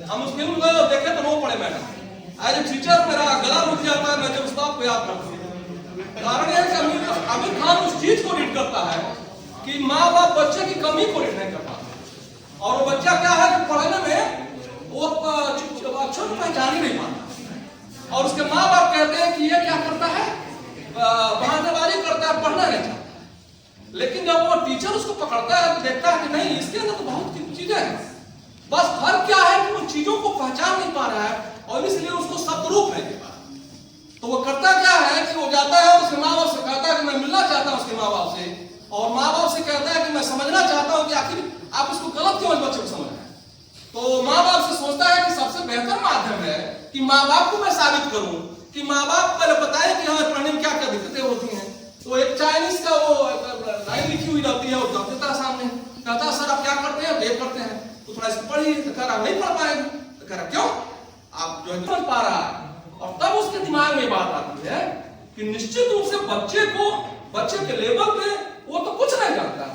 हम उस फिल्म को देखे तो रो पड़े मैडम। एज ए टीचर मेरा गला रुक जाता है मैं जब उस्ताद को याद करता हूँ। कारण यह है कि आमिर खान उस चीज को रीड करता है कि माँ बाप बच्चे की कमी को रीड नहीं कर पाते, और वो बच्चा क्या है कि पढ़ने में वो अक्षर को पहचान ही नहीं पाता, और उसके माँ बाप कहते हैं कि ये क्या करता है, बहानेबाजी करता है, पढ़ना नहीं चाहता। लेकिन जब वो टीचर उसको पकड़ता है तो देखता है कि नहीं, इसके अंदर तो बहुत चीजें हैं, बस फर्क क्या है कि वो चीजों को पहचान नहीं पा रहा है और इसलिए उसको शब्दरूप नहीं दे पा रहा। तो वो करता क्या है कि वो जाता है और उसके माँ बाप से कहता है कि मैं मिलना चाहता हूँ उसके माँ बाप से, और माँ बाप से कहता है कि मैं समझना चाहता हूँ कि आखिर आप इसको गलत क्यों इस बच्चे को समझ रहे हैं। तो माँ बाप से सोचता है कि सबसे बेहतर माध्यम है कि माँ बाप को मैं साबित करूं कि माँ बाप पहले बताए कि हमें पढ़ने में क्या क्या दिक्कतें होती हैं। तो एक चाइनीज का वो लाइन लिखी हुई रहती है, वो दब देता है सामने, कहता है सर आप क्या करते हैं, ये करते हैं, तो थोड़ा इसको पढ़िए। तो कह रहा नहीं पढ़ पाएंगे, तो कह रहा क्यों, आप जो है समझ पा रहा है। और तब उसके दिमाग में बात आती है कि निश्चित रूप से बच्चे के लेवल पे वो तो कुछ नहीं जानता है,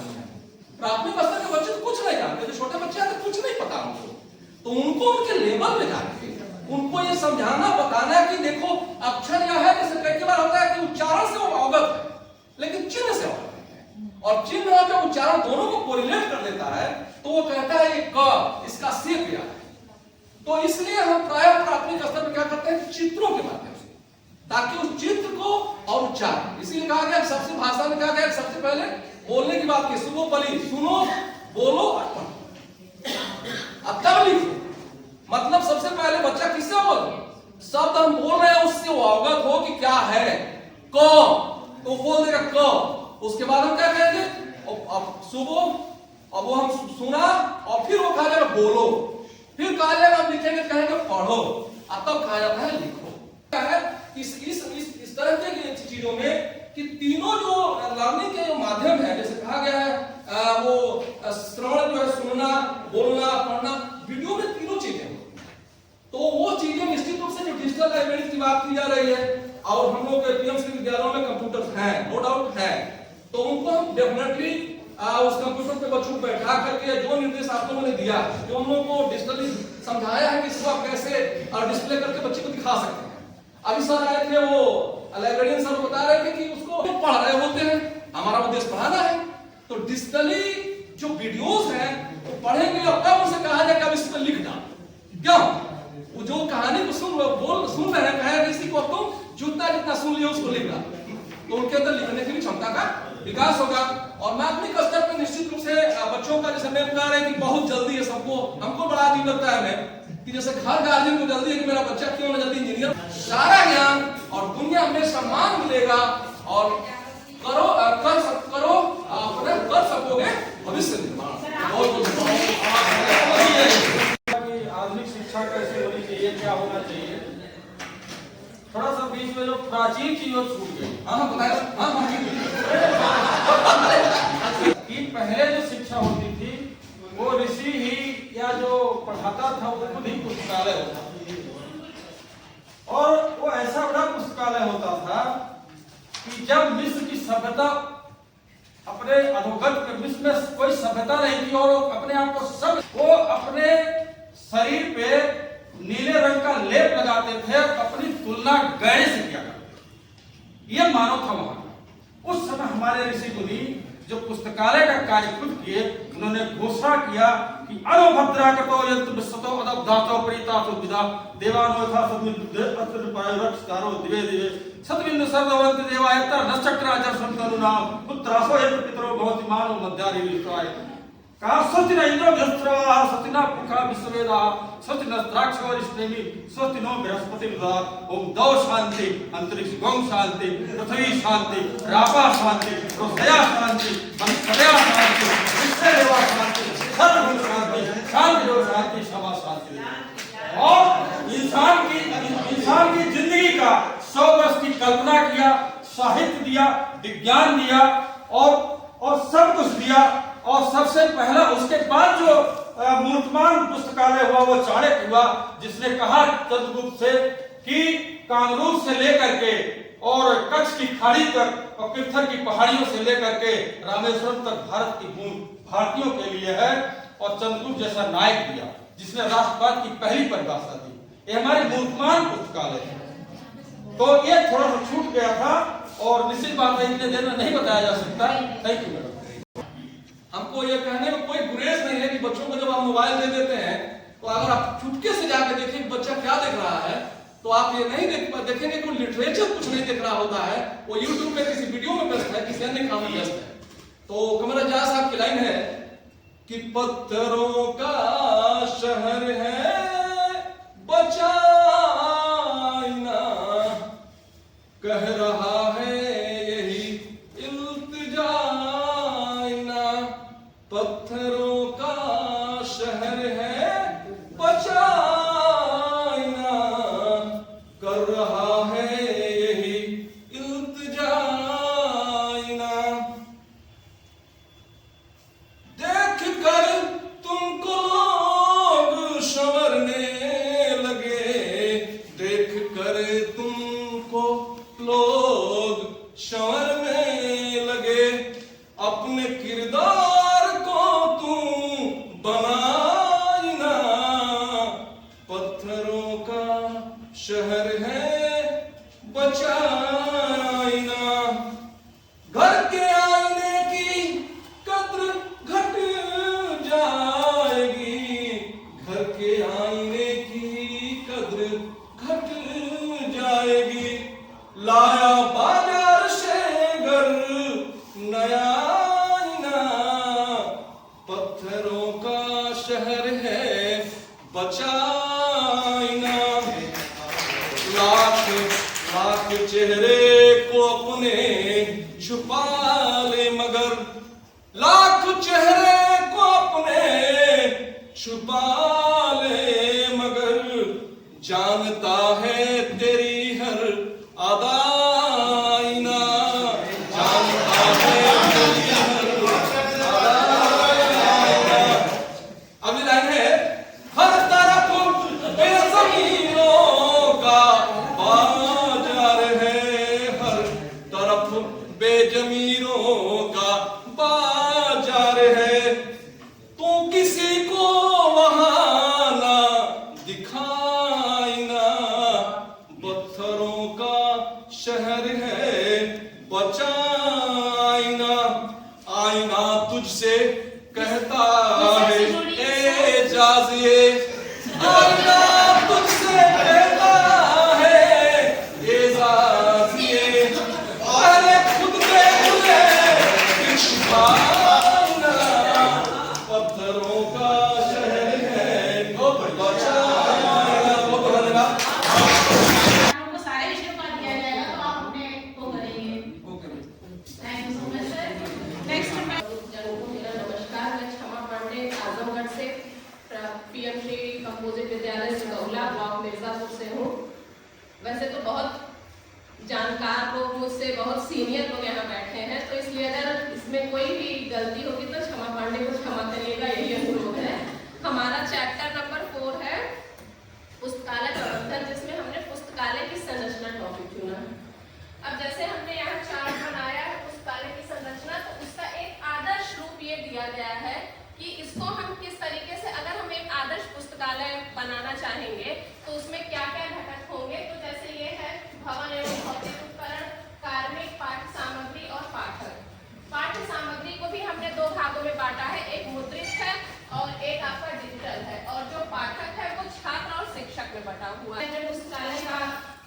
प्राथमिक स्तर के बच्चे तो कुछ नहीं जानते, जो छोटे बच्चे हैं तो कुछ नहीं पता उनको। तो उनको उनके लेवल पे जाके उनको ये समझाना बताना कि देखो अक्षर यह है, जैसे कई बार होता है कि उच्चारण से वो अवगत है लेकिन चिन्ह से अवगत है, और चिन्ह और जो उच्चारण दोनों को कोरिलेट कर देता है तो वो कहता है ये क, इसका से क्या है। तो इसलिए हम प्रायः प्राथमिक स्तर पर क्या करते हैं, चित्रों के माध्यम से, ताकि उस चित्र को और उच्चारण, इसीलिए कहा गया सबसे भाषा में कहा गया सबसे पहले बोलने की बात की, सुनो पली, सुनो बोलो अब तब लिखो। मतलब सबसे पहले बच्चा किससे अवगत, शब्द हम बोल रहे हैं उससे वो अवगत हो कि क्या है, क तो बोल देगा क, उसके बाद हम क्या कहेंगे अब सुबह, अब वो हम सुना, और फिर वो कहा जाएगा बोलो, फिर कहा जाएगा हम लिखेंगे कहेंगे पढ़ो, अब तब कहा जाता है लिखो। क्या है इस तरह के चीजों में कि तीनों जो लर्निंग के जो माध्यम है, जैसे कहा गया है वो श्रवण जो है, सुनना, बोलना, पढ़ना, वीडियो में तीनों चीजें होती हैं। तो वो चीजें निश्चित रूप से जो डिजिटल लाइब्रेरी की बात की जा रही है, और हम लोग के पीएमसी विद्यालयों में कंप्यूटर हैं, नो डाउट है, तो उनको हम डेफिनेटली उस कंप्यूटर पे बच्चों को बैठा करके जो निर्देश आप लोगों ने दिया, जो हम लोगों को डिजिटली समझाया है कि इसको आप कैसे डिस्प्ले करके बच्चे को दिखा सकते हैं। अभी सर आए थे, वो लाइब्रेरियन सर बता रहे थे कि उसको पढ़ रहे होते हैं, हमारा उद्देश्य पढ़ाना है, तो डिजिटली जो वीडियोस हैं वो पढ़ेंगे और तब उसे कहा जाए कि इस पर लिख डाल, क्यों वो जो कहानी को सुन रहे हैं, कहे इसी को तुम जितना सुन लिया उसको लिख डाल, तो उनके अंदर लिखने की क्षमता का विकास होगा। और माध्यमिक स्तर पर निश्चित रूप से बच्चों का, जैसे मैं बता रहे हैं कि बहुत जल्दी है सबको, हमको बड़ा अजीब लगता है हमें कि जैसे हर गार्जियन को जल्दी है कि मेरा बच्चा क्यों ना जल्दी इंजीनियर, सारा ज्ञान और दुनिया में सम्मान मिलेगा, और करो अपने कर सकोगे भविष्य निर्माण। आधुनिक शिक्षा कैसे होनी चाहिए, क्या होना चाहिए, थोड़ा सा बीच में जो प्राचीन चीजों छूट गई। कि पहले जो शिक्षा होती थी वो ऋषि ही या जो पढ़ाता था वो खुद ही पुस्तकालय होता था, और वो ऐसा बड़ा पुस्तकालय होता था कि जब मिस्र की सभ्यता अपने अधोगत के, मिस्र में कोई सभ्यता नहीं थी और अपने आप को सब, वो अपने शरीर पे नीले रंग का लेप लगाते थे, अपनी तुलना गैर से किया करते। यह मानव था वहां का। उस समय हमारे ऋषि मुनि जो पुस्तकालय का कार्य खुद किए, उन्होंने घोषणा किया कि अनुभद्रा कतो यंत्र विश्वतो अदब्धातो प्रीतातो विदा देवानो यथा सद्मिद्दे अत्रपायरक्षकारो दिवे दिवे सद्मिन्द सर्ववंत देवायत्र नश्चक्राजर संतनुना पुत्रासो यत्र पितरो भवति मानो मध्यारि विष्टाय का सत्य न इंद्र व्यस्त्रवा सत्य न पुखा विश्ववेदा सत्य न द्राक्षवरिष्ठेमि सत्य नो बृहस्पति विदा। ओम दौ शांति, अंतरिक्ष गौम शांति, पृथ्वी शांति, रापा शांति, रोसया शांति, वनस्पतया शांति, विश्वदेवा शांति, सर्वभूत शांति, शांति दो शांति, क्षमा शांति। और इंसान की जिंदगी का 100 वर्ष की कल्पना किया, साहित्य दिया, विज्ञान दिया, और सब कुछ दिया। और सबसे पहला उसके बाद जो मूर्तमान पुस्तकालय हुआ वो चाणक्य हुआ, जिसने कहा चंद्रगुप्त से कि कामरूप से लेकर के और कच्छ की खाड़ी तक और पृथ्वी की पहाड़ियों से लेकर के रामेश्वरम तक भारत की भूमि भारतीयों के लिए है, और चंद्रगुप्त जैसा नायक दिया जिसने राष्ट्रवाद की पहली परिभाषा दी। ये हमारे मूर्खमान पुस्तकालय है। तो ये थोड़ा सा छूट गया था और निश्चित बात है इतने देर में नहीं बताया जा सकता। Thank you madam. हमको ये कहने में कोई गुरेज नहीं है कि बच्चों को जब आप मोबाइल दे देते हैं तो अगर आप चुटके से जाके देखिए बच्चा क्या देख रहा है तो आप ये नहीं देखेंगे कि लिटरेचर कुछ नहीं देख रहा होता है, वो यूट्यूब पे किसी वीडियो में व्यस्त है, किसी अन्य काम में व्यस्त है। तो कमर अजाज साहब की लाइन है कि पत्थरों का शहर है बचाइना, कह रहा है यही इल्तिजाइना, पत्थरों का शहर है बचाइना, कर रहा है यही इल्तिजाइना, देख कर तुमको लोग संवरने लगे, देख कर तुमको लोग संवरने लगे, अपने किरदार को तुम बनाइना, पत्थरों का शहर है बचाइना, घर के आईने की कद्र घट जाएगी, घर के आईने की कद्र घट जाएगी, लाया बाजार से घर नया आईना, पत्थरों का शहर है बचाइना, लाख लाख चेहरे को अपने छुपा ले मगर, लाख चेहरे को अपने छुपा ले मगर, जानता है तेरी हर अदाइना, जानता है तेरी हर अदाइना। अगली लाइन है हर तरफ बेज़मीनों का बाजार है, हर तरफ बेजमीरों का बाजार है, तू किसी को वहां ना दिखाइना, पत्थरों का शहर है बचाइना, आईना तुझसे कहता है ए जाजिए, आईना तुझसे कहता है ए जाजिए, पहले खुद देख ले फिर छुपाना, पत्थरों का शहर है बचाइना। बहुत धन्यवाद। आपको सारे विषयों का दिया जाएगा तो आप अपने को करेंगे। Thank you so much sir. Next जनों को मेरा नमस्कार। मैं क्षमा पांडे आजमगढ़ से पीएम श्री कंपोजिट विद्यालय सिगौला ब्लॉक मिर्जापुर से हूँ। वैसे तो बहुत जानकार लोग मुझसे बहुत सीनियर लोग यहाँ बैठे हैं, तो इसलिए अगर इसमें कोई भी गलती होगी तो क्षमा पांडे को क्षमा करिएगा, यही अनुरोध है। हमारा चैप्टर नंबर 4 है पुस्तकालय प्रबंधन, जिसमें हमने पुस्तकालय की संरचना टॉपिक चुना है। अब जैसे हमने यहाँ चार्ट बनाया है पुस्तकालय की संरचना, तो उसका एक आदर्श रूप ये दिया गया है कि इसको हम किस तरीके से, अगर हम एक आदर्श पुस्तकालय बनाना चाहेंगे तो उसमें क्या क्या घटक होंगे। तो जैसे ये है भवन एवं भौतिक उपकरण, कार्मिक, पाठ्य सामग्री और पाठक। पाठ्य सामग्री को भी हमने 2 भागों में बांटा है, एक मुद्रित है और एक आपका डिजिटल है, और जो पाठक है वो छात्र और शिक्षक में बटा हुआ है। पुस्तकालय का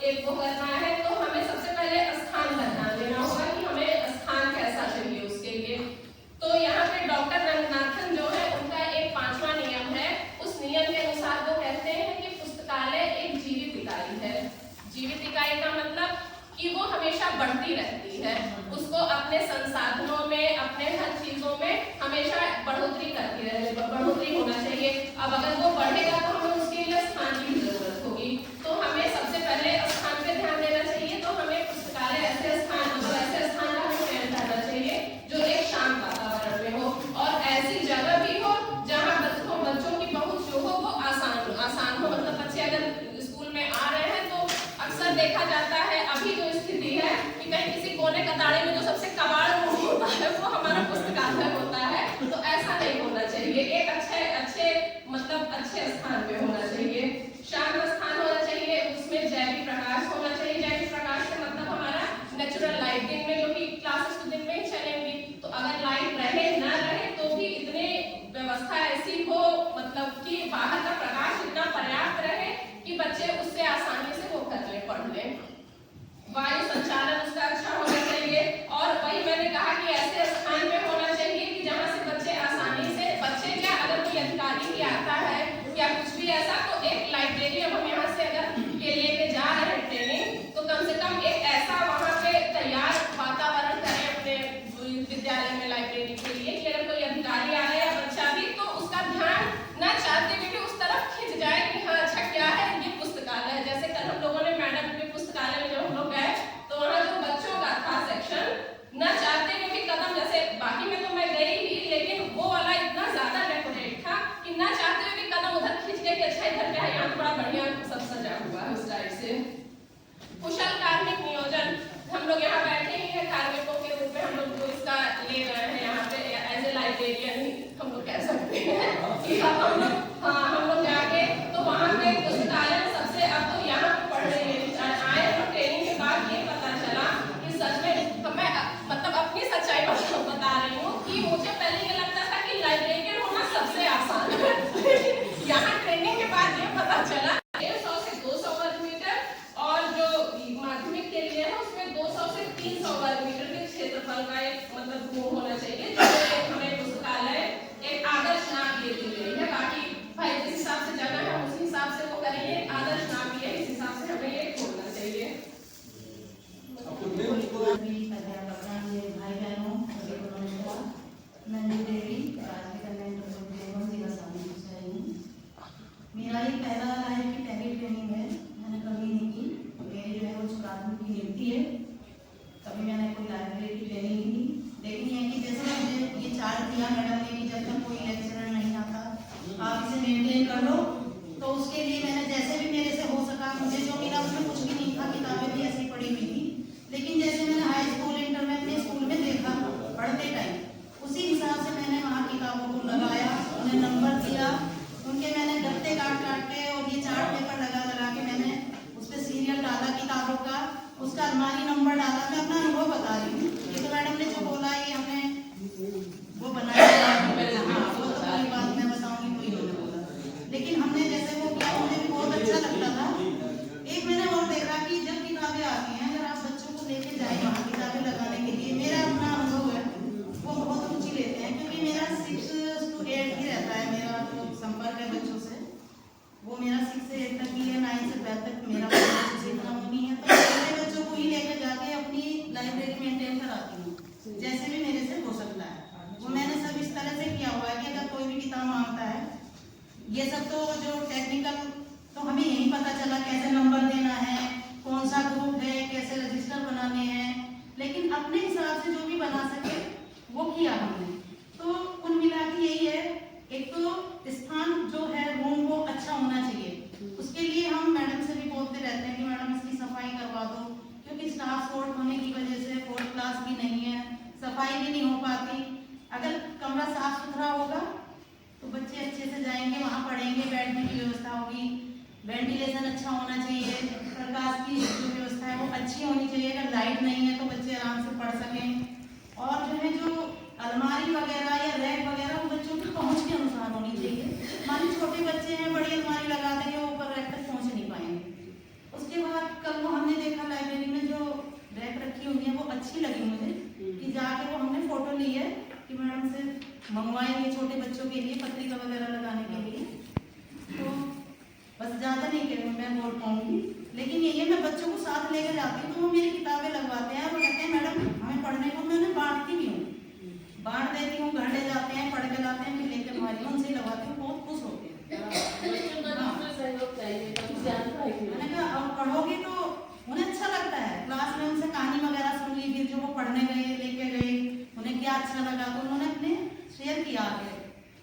एक वो करना है तो हमें सबसे पहले स्थान का ध्यान देना होगा कि हमें स्थान कैसा चाहिए उसके लिए। तो यहाँ पे डॉक्टर रंगनाथन जो है उनका एक 5वां नियम है, उस नियम के अनुसार वो कहते हैं कि पुस्तकालय एक जीवित इकाई है। जीवित इकाई का मतलब कि वो हमेशा बढ़ती रहती है, उसको अपने संसाधनों में, अपने हर चीजों में हमेशा बढ़ोतरी करती रहे, बढ़ोतरी होना चाहिए। अब अगर वो बढ़ेगा तो हमें उसके लिए स्थान की जरूरत होगी, तो हमें सबसे पहले स्थान पे ध्यान देना चाहिए। तो हमें पुस्तकालय ऐसे स्थान, मतलब ऐसे स्थान का हमें चयन करना चाहिए जो एक शांत वातावरण में हो और ऐसी जगह भी हो जहाँ बच्चों की पहुंच जो हो वो आसान हो। मतलब बच्चे अगर स्कूल में आ रहे हैं तो अक्सर देखा जाता है अभी जो स्थिति है कि कहीं किसी कोने कताड़े में जो सबसे कबाड़ होता है वो हमारा पुस्तकालय होता है, तो ऐसा नहीं होना चाहिए। एक अच्छे मतलब अच्छे स्थान वायु संचालन उसका अच्छा होना चाहिए। और वही मैंने कहा कि ऐसे स्थान पे होना चाहिए कि जहाँ से बच्चे आसानी से, बच्चे क्या, अगर कोई अधिकारी भी आता है या कुछ भी ऐसा, तो एक लाइब्रेरी अब हम यहाँ से अगर के लेके जा रहे हैं ट्रेनिंग, तो कम से कम एक ऐसा वहाँ पे तैयार वातावरण करें अपने विद्यालय में लाइब्रेरी के लिए कि अगर कोई अधिकारी आ रहा है या बच्चा भी, तो उसका ध्यान न चाहते हुए भी उस तरफ खिंच जाए कि हाँ अच्छा क्या है, ये पुस्तकालय। जैसे कल हम लोगों ने मैडम के पुस्तकालय में जब हम लोग गए, तो वहाँ जो बच्चों का था सेक्शन, न चाहते हुए भी कदम, जैसे बाकी में तो मैं गई ही, लेकिन वो वाला इतना ज्यादा डेकोरेट था कि न चाहते हुए भी कदम उधर खींच के कि अच्छा इधर क्या है, यहाँ तो बड़ा बढ़िया सब सजा हुआ है उस टाइप से। कुशल कार्मिक नियोजन, हम लोग यहाँ बैठे ही हैं, कार्मिकों के रूप में हम लोग को इसका ले रहे हैं यहाँ पे एज ए लाइब्रेरियन ही हम लोग कह सकते हैं कि अब हम लोग, हाँ हम लोग जाके तो वहाँ पे पुस्तकालय में सबसे, अब तो यहाँ पे पढ़ रही है आए तो ट्रेनिंग के बाद ये पता चला कि सच में, तो मैं मतलब अपनी सच्चाई बता रही हूँ कि मुझे पहले ये लगता था कि लाइब्रेरियन होना सबसे आसान है। यहाँ ट्रेनिंग के बाद ये पता चला 150 से 200 वर्ग मीटर, और जो माध्यमिक के लिए है उसमें 200 से 300 वर्ग मीटर के क्षेत्रफल का एक मतलब रूम होना चाहिए, जो हमें पुस्तकालय एक आदर्श नाम ये दी गई है। बाकी भाई जिस हिसाब से जगह है उस हिसाब से वो करेंगे, आदर्श नाम भी है, इस हिसाब से हमें ये खोलना चाहिए। भाई बहनों, नंदी देवी, राजकीय कन्या इंटर देवबंद जिला शामिल हूँ। मेरा ये पहला रहा है कि पहली ट्रेनिंग है, मैंने कभी नहीं की। मेरी जो है वो प्राथमिक की नियुक्ति है, कभी मैंने कोई लाइब्रेरी की ट्रेनिंग नहीं की। लेकिन ये कि जैसे मुझे ये चार्ट दिया मैडम ने कि जब तक कोई लेक्चरर नहीं आता आप इसे मेंटेन कर लो, तो उसके लिए मैंने जैसे भी मेरे से हो सका, मुझे जो मिला उसमें कुछ भी नहीं था, किताबें भी ऐसी पड़ी हुई थी। लेकिन जैसे मैंने हाई स्कूल इंटर में अपने स्कूल में देखा पढ़ते टाइम, उसी हिसाब से मैंने वहाँ किताबों को लगाया, उन्हें नंबर दिया, उनके मैंने गत्ते काट के और ये चार्ट पेपर लगा के मैंने उस पर सीरियल डाला किताबों का, उसका अलमारी नंबर डाला। मैं अपना अनुभव बता रही हूँ, ये तो मैडम ने जो बोला ये हमने वो बनाया, वो तो कोई बात मैं बताऊंगी, कोई नहीं बोला, लेकिन हमने जैसे वो किया मुझे भी बहुत अच्छा लगता था। एक मैंने और देखा कि जब किताबें आती हैं, अगर आप बच्चों को लेके जाए वहाँ किताबें लगाने के लिए, मेरा अपना अनुभव है, वो बहुत रुचि लेते हैं, क्योंकि मेरा 6 to 8 ही रहता है, मेरा जो संपर्क है बच्चों से वो मेरा 6 से 8 तक ही है, 9 से 12 तक मेरा बच्चों से इतना वो नहीं है। तो मैं बच्चों को ही लेकर जाके अपनी लाइब्रेरी मेंटेन कराती हूँ, जैसे भी मेरे से हो सकता है। वो मैंने सब इस तरह से किया हुआ है कि अगर कोई भी किताब मांगता है, ये सब तो जो टेक्निकल तो हमें यही पता चला कैसे नंबर देना है, कौन सा ग्रुप है, कैसे रजिस्टर बनाने हैं, लेकिन अपने हिसाब से जो भी बना सके वो किया हमने। तो कुल मिला के यही है, एक तो स्थान जो है रूम वो अच्छा होना चाहिए, उसके लिए हम मैडम से भी बोलते रहते हैं कि मैडम इसकी सफाई करवा दो, क्योंकि स्टाफ शॉर्ट होने की वजह से 4th क्लास भी नहीं है, सफाई भी नहीं हो पाती। अगर कमरा साफ सुथरा होगा तो बच्चे अच्छे से जाएंगे, वहाँ पढ़ेंगे, बैठने की व्यवस्था होगी, वेंटिलेशन अच्छा होना चाहिए, प्रकाश की जो व्यवस्था है वो अच्छी होनी चाहिए। अगर लाइट नहीं है तो बच्चे आराम से पढ़ सकें। और जो है जो अलमारी वगैरह या रैक वगैरह वो बच्चों की पहुँच के अनुसार होनी चाहिए। मान ली छोटे बच्चे हैं, बड़ी अलमारी लगा देंगे, वो ऊपर रैक तक पहुँच नहीं पाएंगे। उसके बाद कल वो हमने देखा लाइब्रेरी में जो रैक रखी हुई है वो अच्छी लगी मुझे, कि जाके वो हमने फोटो ली है कि मैडम से मंगवाएंगे छोटे बच्चों के लिए पत्रिका वगैरह लगाने के लिए। तो बस ज़्यादा नहीं कह मैं बोल पाऊंगी, लेकिन यही है मैं बच्चों को साथ लेकर जाती हूँ तो वो मेरी किताबें लगवाते हैं, वो कहते हैं मैडम हमें पढ़ने को, मैं उन्हें बांटती भी हूँ, बांट देती हूँ, घर ले जाते हैं, पढ़ के लाते हैं, फिर लेकर हमारी उनसे लगवाती हूँ, बहुत खुश होते हैं। मैंने कहा अब पढ़ोगी तो उन्हें अच्छा लगता है, क्लास में उनसे कहानी वगैरह सुन ली, फिर जो वो पढ़ने गए लेके गए उन्हें क्या अच्छा लगा तो उन्होंने अपने शेयर किया आगे,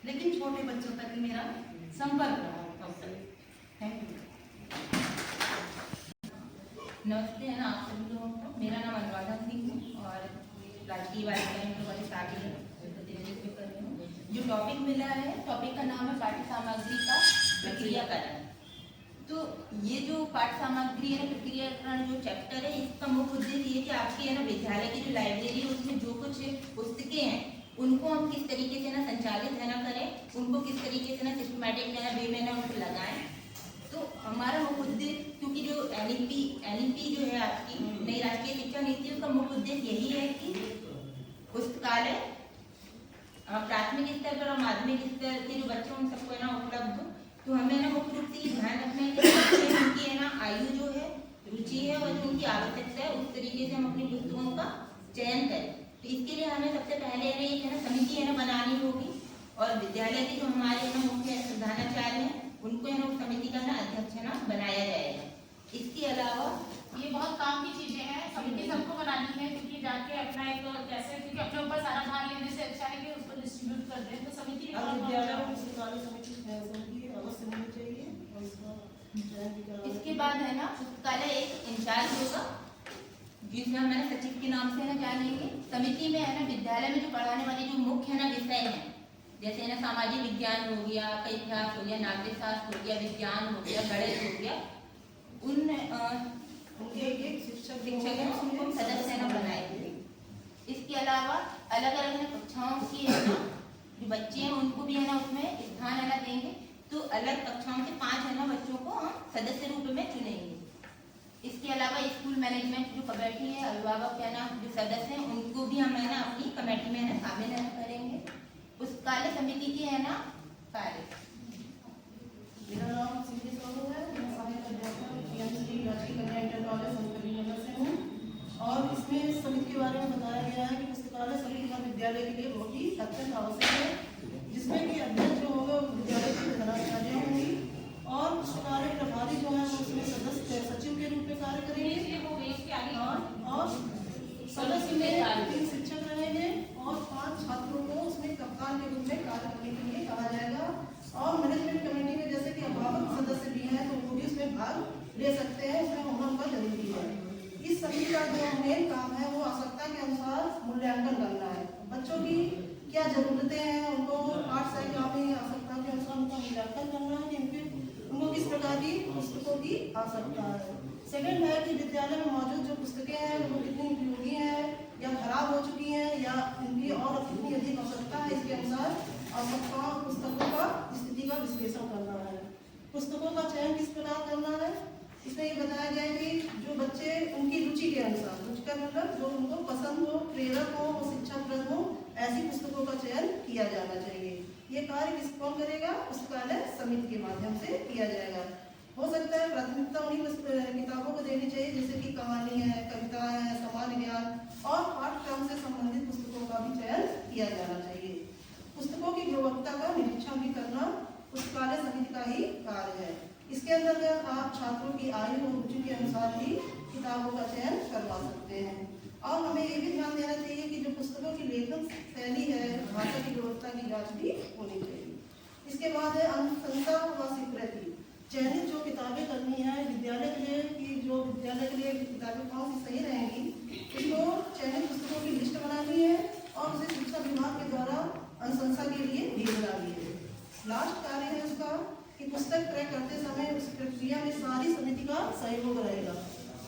लेकिन छोटे बच्चों तक ही मेरा संपर्क रहा। Thank you. नमस्ते है ना आप सभी लोगों को। मेरा नाम अनुराधा सिंह है और राजकीय वायुसेना वाली शादी प्रतिनिधित्व कर रही हूँ। जो टॉपिक मिला है, टॉपिक का नाम है पाठ्य सामग्री का प्रक्रियाकरण। तो ये जो पाठ्य सामग्री है ना प्रक्रियाकरण जो चैप्टर है, इसका मुख्य उद्देश्य ये कि आपके है ना विद्यालय की जो लाइब्रेरी है उसमें जो कुछ पुस्तकें हैं उनको हम किस तरीके से ना संचालित है ना करें, उनको किस तरीके से ना सिस्टमैटिक है ना वे में ना उनको लगाएं। तो हमारा मुख्य उद्देश्य, क्योंकि जो एनईपी जो है आपकी नई मुख्य उद्देश्य यही है कि पुस्तकालय प्राथमिक स्तर पर और माध्यमिक स्तर के जो बच्चे उन सबको है ना उपलब्ध हो। तो हमें ना मुख्य रूप से ये ध्यान रखना है कि बच्चे उनकी है ना आयु जो है, रुचि है और जो उनकी आवश्यकता है उस तरीके से हम अपनी पुस्तकों का चयन करें। तो इसके लिए हमें सबसे पहले है ना एक है ना समिति है ना बनानी होगी और विद्यालय के जो हमारे है ना मुख्य प्रधानाचार्य हैं उनको है ना उस समिति का ना अध्यक्ष है ना बनाया जाएगा। इसके अलावा ये बहुत काम की चीजें हैं, समिति सबको बनानी है क्योंकि जाके अपना एक कैसे, क्योंकि अपने ऊपर सारा भार लेने से अच्छा है कि उसको डिस्ट्रीब्यूट कर दें। तो समिति भी बहुत विद्यालय में पुस्तकालय समिति अवश्य होनी चाहिए और इसका चयन भी करवाना। इसके बाद है ना पुस्तकालय एक इंचार्ज होगा जिसमें हम है ना सचिव के नाम से है ना जानेंगे। समिति में है ना विद्यालय में जो पढ़ाने वाले जो मुख्य है ना विषय हैं, जैसे ना सामाजिक विज्ञान हो गया, इतिहास हो गया, नागरिक शास्त्र हो गया, विज्ञान हो गया, गणित हो गया, उन उनके एक शिक्षक है उनको सदस्य है ना बनाएंगे। इसके अलावा अलग अलग कक्षाओं की है ना जो बच्चे हैं उनको भी है ना उसमें स्थान है ना देंगे। तो अलग कक्षाओं के 5 है ना बच्चों को हम सदस्य रूप में चुनेंगे। इसके अलावा स्कूल मैनेजमेंट जो कमेटी है, अभिभावक है ना जो सदस्य हैं उनको भी हम है ना अपनी कमेटी में है ना शामिल है ना करेंगे। पुस्तकालय समिति की है ना कार्य। मेरा नाम सीधी सोनू है, मैं सहायक अध्यापक पीएमसी राजकीय कन्या इंटर कॉलेज संतकबीर नगर से हूँ। और इसमें समिति के बारे में बताया गया है कि पुस्तकालय समिति हर विद्यालय के लिए बहुत ही अत्यंत आवश्यक है, जिसमें कि अध्यक्ष जो होगा विद्यालय की प्रधानाचार्य होंगी और पुस्तकालय प्रभारी जो है वो उसमें सदस्य सचिव के रूप में कार्य करेंगे और सदस्य में 3 शिक्षक रहेंगे और 5 छात्रों को उसमें कप्तान के रूप में कार्य करने के लिए कहा जाएगा। और मैनेजमेंट कमेटी में जैसे कि अभिभावक सदस्य भी हैं तो वो भी इसमें भाग ले सकते हैं, उसमें होना उनका जरूरी है। इस समिति का जो मेन काम है वो आवश्यकता के अनुसार मूल्यांकन करना है। बच्चों की क्या जरूरतें हैं उनको पाठ साहित्य में आवश्यकता के अनुसार उनका मूल्यांकन करना है कि उनको किस प्रकार की पुस्तकों की आवश्यकता है। सेकंड है कि विद्यालय में मौजूद जो पुस्तकें हैं वो कितनी उपयोगी हैं या खराब हो चुकी हैं या इनकी और कितनी अधिक आवश्यकता है, इसके अनुसार आवश्यकता पुस्तकों का स्थिति का विश्लेषण करना है। पुस्तकों का चयन किस प्रकार करना है, इसमें ये बताया गया है कि जो बच्चे उनकी रुचि के अनुसार, रुचि का मतलब जो उनको पसंद हो, प्रेरक हो, शिक्षाप्रद हो, ऐसी पुस्तकों का चयन किया जाना चाहिए। ये कार्य कौन करेगा? पुस्तकालय समिति के माध्यम से किया जाएगा। हो सकता है प्राथमिकता उन्हीं किताबों को देनी चाहिए जैसे कि कहानी है, कविता है, सामान्य ज्ञान और पाठ्यक्रम से संबंधित पुस्तकों का भी चयन किया जाना चाहिए। पुस्तकों की गुणवत्ता का निरीक्षण भी करना पुस्तकालय समिति का ही कार्य है। इसके अंतर्गत आप छात्रों की आयु और रुचि के अनुसार ही किताबों का चयन करवा सकते हैं। और हमें ये भी ध्यान देना चाहिए कि जो पुस्तकों की लेखन शैली है, भाषा की गुणवत्ता की जांच भी होनी चाहिए। इसके बाद है अनुशंसा व स्वीकृति। चयनित जो किताबें करनी है विद्यालय के लिए कि जो विद्यालय के लिए किताबें कौन सी सही रहेंगी, इसको चयनित पुस्तकों की लिस्ट बनानी है और उसे शिक्षा विभाग के द्वारा अनुशंसा के लिए भेजना भी है। लास्ट कार्य है उसका कि पुस्तक क्रय करते समय उस प्रक्रिया में सारी समिति का सहयोग रहेगा।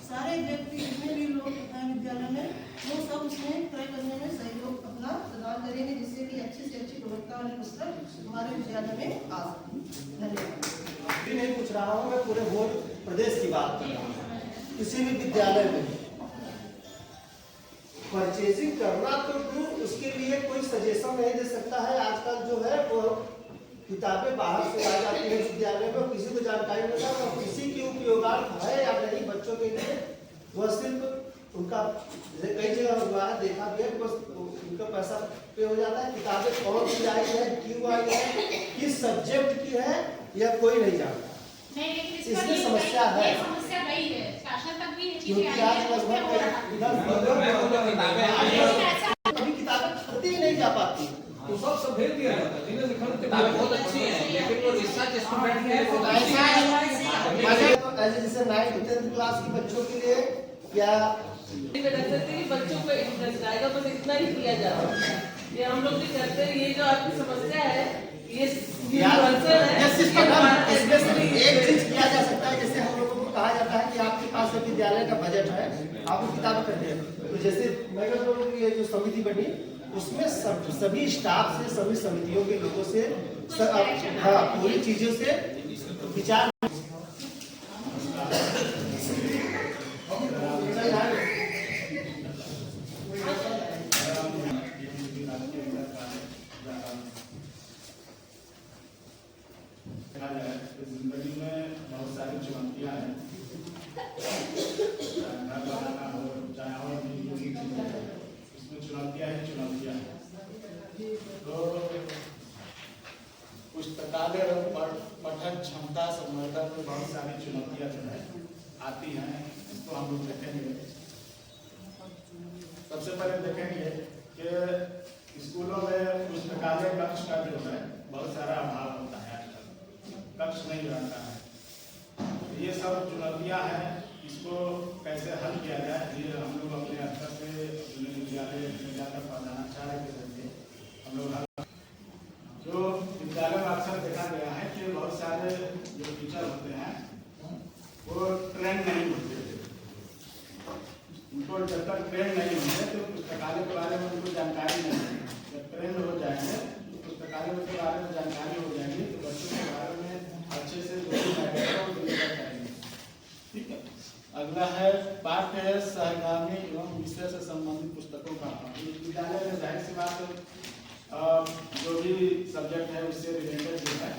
सारे व्यक्ति जितने भी लोग हैं विद्यालय में वो सब उसमें क्रय करने में सहयोग अपना प्रदान करेंगे जिससे कि अच्छी से अच्छी गुणवत्ता वाली पुस्तक हमारे विद्यालय में आ सके। धन्यवाद। नहीं पूछ रहा हूँ, मैं पूरे होल प्रदेश की बात कर रहा हूँ। किसी भी विद्यालय में परचेजिंग करना तो दूर, उसके लिए कोई सजेशन नहीं दे सकता है। आजकल जो है वो किताबें बाहर से आ जाती है विद्यालय में, किसी को जानकारी नहीं होता और किसी की उपयोगार्थ है या नहीं बच्चों के लिए, वह सिर्फ उनका कई जगह हुआ है, देखा भी है, उनका पैसा पे हो जाता है। किताबें कौन सी आई है, क्यों आई है, किस सब्जेक्ट की है, यह कोई नहीं जानता। इसमें समस्या है, समस्या गई है शासन तक भी ये क्योंकि चीजें आज आई अभी किताबें खरीदी ही नहीं जा पाती। तो सब भेज दिया जाता है, जिन्हें से खरीदते बहुत अच्छी है, लेकिन वो रिसर्च स्टूडेंट है वो ऐसे जैसे 9th 10th क्लास के बच्चों के लिए क्या बच्चों को इंटरेस्ट आएगा, बस इतना ही किया जा रहा है। ये हम लोग भी करते हैं। ये जो आपकी समस्या है ये एक चीज किया जा सकता है, जैसे हम लोगों को कहा जाता है कि आपके पास एक विद्यालय का बजट है, आप वो किताब करते हैं, तो जैसे मैं कहता हूँ कि ये जो समिति बनी उसमें सभी स्टाफ से, सभी समितियों के लोगों से, हाँ पूरी चीजों से विचार पे बहुत सारी चुनौतियाँ जो है आती हैं, इसको हम लोग देखेंगे। सबसे पहले देखेंगे कि स्कूलों में पुस्तकालय कक्ष का जो है बहुत सारा अभाव होता है, आजकल कक्ष नहीं रहता है। तो ये सब चुनौतियाँ हैं, इसको कैसे हल किया जाए, ये हम लोग अपने स्तर पे अपने विद्यालय में जाकर पढ़ाना चाह रहे थे। हम लोग जो विद्यालय में अक्सर देखा गया है कि बहुत सारे जो टीचर होते हैं वो ट्रेन नहीं होते थे। उनको जब तक ट्रेन नहीं होंगे तो पुस्तकालय के बारे में उनको जानकारी नहीं है। जब ट्रेन हो जाएंगे तो पुस्तकालय के बारे में जानकारी हो जाएगी तो बच्चों के बारे में अच्छे से जो भी वो डिलीवर करेंगे। ठीक है। अगला है पाठ्य सहगामी एवं विषय से संबंधित पुस्तकों का। विद्यालय में जाहिर सी बात जो भी सब्जेक्ट है उससे रिलेटेड जो है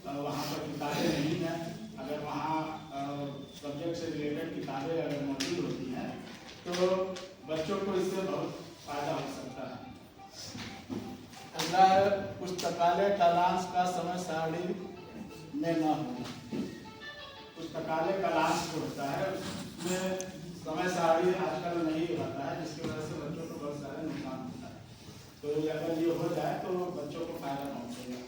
वहाँ पर किताबें नहीं हैं। अगर वहाँ सब्जेक्ट से रिलेटेड किताबें अगर मौजूद होती हैं तो बच्चों को इससे बहुत फायदा हो सकता है। अगला है पुस्तकालय कालांश का समय सारणी में न होना। पुस्तकालय कालांश जो होता है उसमें समय सारणी आजकल नहीं रहता है, जिसकी वजह से बच्चों को बहुत सारे नुकसान होता है। तो अगर ये हो जाए तो बच्चों को फायदा पहुंचेगा।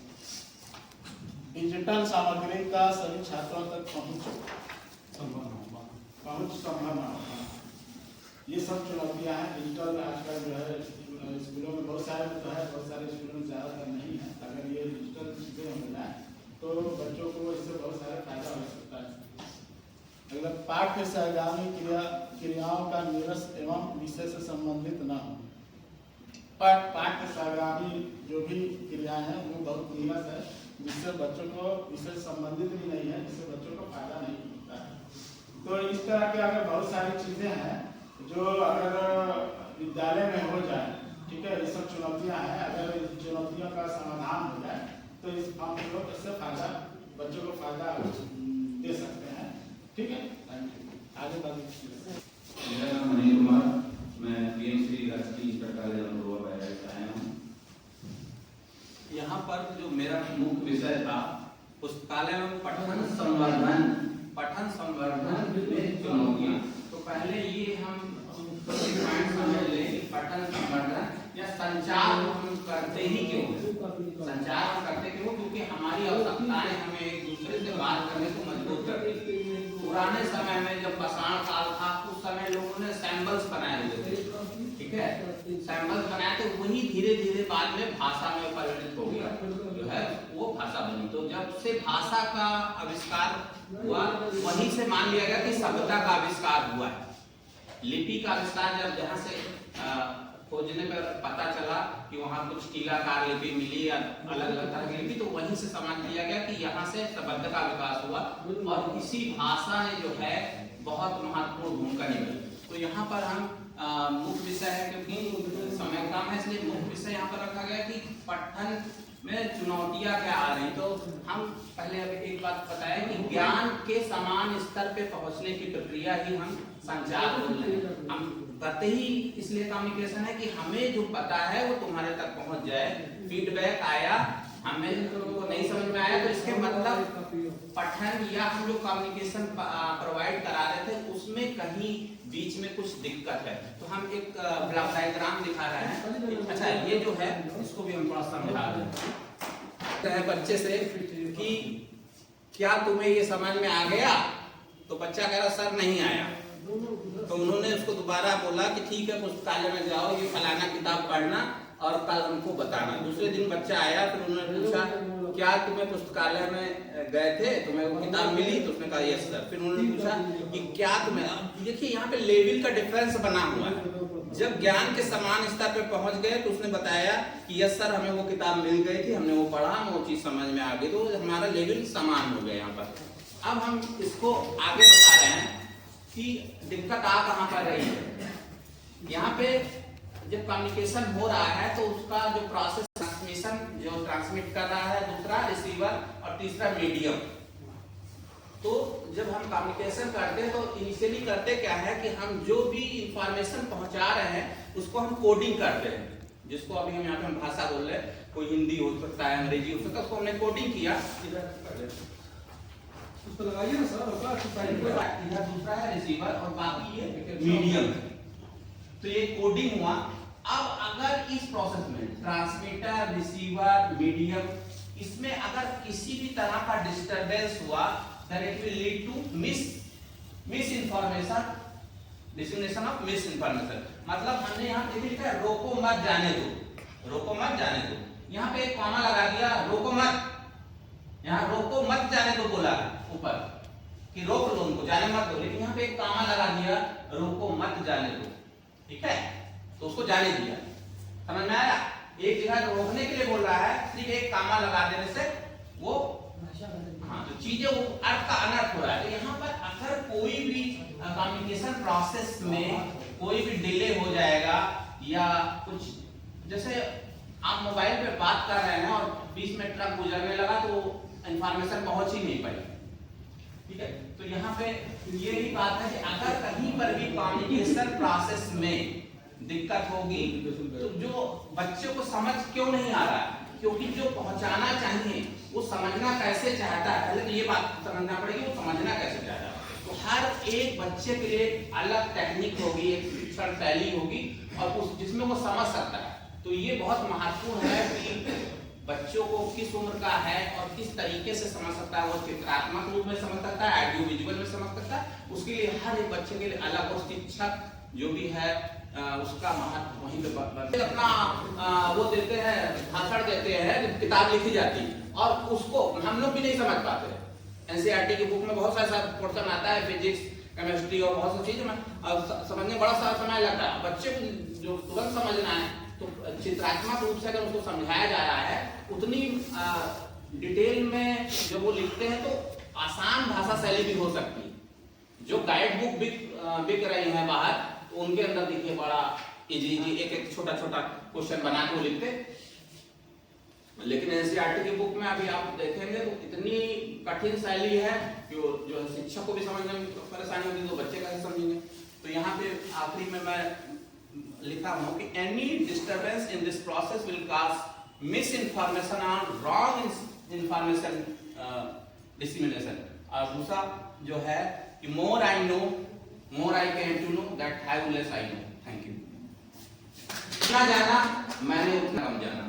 डिजिटल सामग्री का सभी छात्रों तक पहुंच संभव न होगा। ये सब चुनौतियां हैं। डिजिटल आजकल जो है स्कूलों में बहुत सारे तो है, बहुत सारे स्कूलों में ज़्यादातर नहीं है। अगर ये डिजिटल चीज़ें हो जाए तो बच्चों को इससे बहुत सारा फायदा हो सकता है। अगला पाठ्य सहगामी क्रियाओं का निरस एवं विषय से संबंधित न हो। पाठ्य सहगामी जो भी क्रियाएं हैं वो बहुत नीरस है, जिससे बच्चों को विषय संबंधित भी नहीं है, जिससे बच्चों को फायदा नहीं मिलता है। तो इस तरह के अगर बहुत सारी चीजें हैं जो अगर विद्यालय में हो जाए, ठीक है, ये सब चुनौतियां हैं, अगर इन चुनौतियों का समाधान हो जाए तो इस हम लोग इससे फायदा बच्चों को फायदा दे सकते हैं। ठीक है, आगे बढ़िए। मेरा नाम अनिल कुमार, मैं पीएमसी राजकीय इंटर कॉलेज आया हूँ। यहाँ पर जो मेरा मुख्य विषय था पुस्तकालय में पठन संवर्धन में चुनौतियाँ। तो पहले ये हम पॉइंट समझ लें कि पठन संवर्धन या संचार हम करते ही क्यों, संचार हम करते क्यों, क्योंकि हमारी आवश्यकताएं हमें एक दूसरे से बात करने को मजबूर करती। पुराने समय में जब पाषाण काल था उस समय लोगों ने सैंबल्स बनाए हुए थे, ठीक है, सैंबल्स बनाए थे, वही धीरे धीरे बाद में भाषा में परिवर्तित हो गया, जो है वो भाषा बनी। तो जब से भाषा का आविष्कार हुआ वहीं से मान लिया गया कि सभ्यता का आविष्कार हुआ है। लिपि का आविष्कार जब जहाँ से खोजने पर पता चला कि वहाँ कुछ टीलाकार लिपि मिली या अलग अलग तरह की लिपि, तो वहीं से समझ लिया गया कि यहाँ से सभ्यता का विकास हुआ और इसी भाषा ने जो है बहुत महत्वपूर्ण भूमिका निभाई। तो यहाँ पर हम मुख्य विषय है, क्योंकि समय कम है इसलिए मुख्य विषय यहाँ पर रखा गया कि पठन में चुनौतियाँ क्या आ रही। तो हम पहले अब एक बात बताएं कि ज्ञान के समान स्तर पे पहुँचने की प्रक्रिया ही हम संचार बोल रहे हैं। हम करते ही इसलिए कम्युनिकेशन है कि हमें जो पता है वो तुम्हारे तक पहुँच जाए। फीडबैक आया, हमें तो नहीं समझ में आया, तो इसके मतलब पठन या हम जो कम्युनिकेशन प्रोवाइड करा रहे थे उसमें कहीं बीच में कुछ दिक्कत है। तो हम एक ब्लॉक डायग्राम दिखा रहे हैं। अच्छा, ये जो है इसको भी हम थोड़ा समझा रहे हैं बच्चे से कि क्या तुम्हें ये समझ में आ गया? तो बच्चा कह रहा सर नहीं आया। तो उन्होंने उसको दोबारा बोला कि ठीक है पुस्तकालय में जाओ, ये फलाना किताब पढ़ना और कल हमको बताना। दूसरे दिन बच्चा आया, फिर उन्होंने पूछा क्या तुम्हें पुस्तकालय में गए थे, तुम्हें वो किताब मिली? तो उसने कहा यस सर। फिर उन्होंने पूछा कि क्या तुम्हें, देखिए यहाँ पे लेवल का डिफरेंस बना हुआ है। जब ज्ञान के समान स्तर पे पहुंच गए तो उसने बताया कि यस सर हमें वो किताब मिल गई थी, हमने वो पढ़ा, हमें वो चीज समझ में आ गई, तो हमारा लेवल समान हो गया यहाँ पर। अब हम इसको आगे बता रहे हैं कि दिक्कत आ कहाँ पर रही है। यहाँ पे जब कम्युनिकेशन हो रहा है तो उसका जो प्रोसेस ट्रांसमिशन जो ट्रांसमिट कर रहा है, दूसरा रिसीवर और तीसरा मीडियम। तो जब हम कम्युनिकेशन करते हैं तो इनिशियली करते क्या है कि हम जो भी इंफॉर्मेशन पहुंचा रहे हैं उसको हम कोडिंग करते हैं, जिसको अभी हम यहाँ पे हम भाषा बोल रहे हैं, कोई हिंदी हो सकता है, अंग्रेजी हो सकता है, उसको हमने कोडिंग किया। उस पर लगाइए ना सर, होगा यह दूसरा है रिसीवर और बाकी ये मीडियम है। तो ये कोडिंग हुआ। अब अगर इस प्रोसेस में ट्रांसमीटर, रिसीवर, मीडियम, इसमें अगर किसी भी तरह का डिस्टरबेंस हुआ, then it will lead to misinformation, dissemination of misinformation। मतलब हमने यहाँ पे लिखा है रोको मत जाने दो, रोको मत जाने दो। यहाँ पे एक कॉमा लगा दिया, रोको मत, यहाँ रोको मत जाने दो बोला ऊपर कि रोक लो उनको, जाने मत दो, लेकिन यहाँ पे एक कॉमा लगा दिया, रोको मत जाने दो, ठीक है, तो उसको जाने दिया। समझ में आया? एक जगह रोकने के लिए बोल रहा है, सिर्फ एक कॉमा लगा देने से वो हाँ तो चीजें वो अर्थ का अनर्थ हो रहा है। तो यहाँ पर अगर कोई भी कम्युनिकेशन प्रोसेस में कोई भी डिले हो जाएगा या कुछ, जैसे आप मोबाइल पे बात कर रहे हैं और बीच में ट्रक गुजरने लगा तो इंफॉर्मेशन पहुंच ही नहीं पाई, ठीक है। तो यहाँ पे ये ही बात है कि अगर कहीं पर भी कम्युनिकेशन प्रोसेस में दिक्कत होगी तो जो बच्चों को समझ क्यों नहीं आ रहा है, क्योंकि जो पहुंचाना चाहिए वो समझना कैसे चाहता है, पहले तो ये बात समझना पड़ेगी वो समझना कैसे चाहता है। तो हर एक बच्चे के लिए अलग टेक्निक होगी, एक शिक्षण शैली होगी और उस जिसमें वो समझ सकता है। तो ये बहुत महत्वपूर्ण है कि बच्चों को किस उम्र का है और किस तरीके से समझ सकता है, वो चित्रात्मक रूप में समझ सकता है, ऑडियो विजुअल में समझ सकता है, उसके लिए हर एक बच्चे के लिए अलग, और शिक्षक जो भी है उसका महत्व वहीं पे अपना वो देते हैं, भाषण देते हैं, किताब लिखी जाती है और उसको हम लोग भी नहीं समझ पाते। एनसीईआरटी की बुक में बहुत सारा पोर्शन आता है, फिजिक्स, केमिस्ट्री और बहुत सी चीजें समझने बड़ा सारा समय लगता है। बच्चे को जो तुरंत समझना है तो चित्रात्मक रूप से अगर उसको समझाया जा रहा है, उतनी डिटेल में जब वो लिखते हैं तो आसान भाषा शैली भी हो सकती है। जो गाइड बुक बिक रही है बाहर, तो उनके अंदर देखिए बड़ा इजी एक एक छोटा छोटा क्वेश्चन बना के वो लिखते, लेकिन एनसीईआरटी की बुक में अभी आप देखेंगे तो इतनी कठिन शैली है कि जो शिक्षक को भी समझने में परेशानी होगी, तो बच्चे कैसे समझेंगे। तो यहाँ पे आखिरी में मैं लिखा हूँ कि any disturbance in this process will cause misinformation और रॉन्ग इंफॉर्मेशन डिसेमिनेशन। और दूसरा जो है कि more I know, more I can to know that how less I know. Thank you. जितना जाना मैंने उतना कम जाना।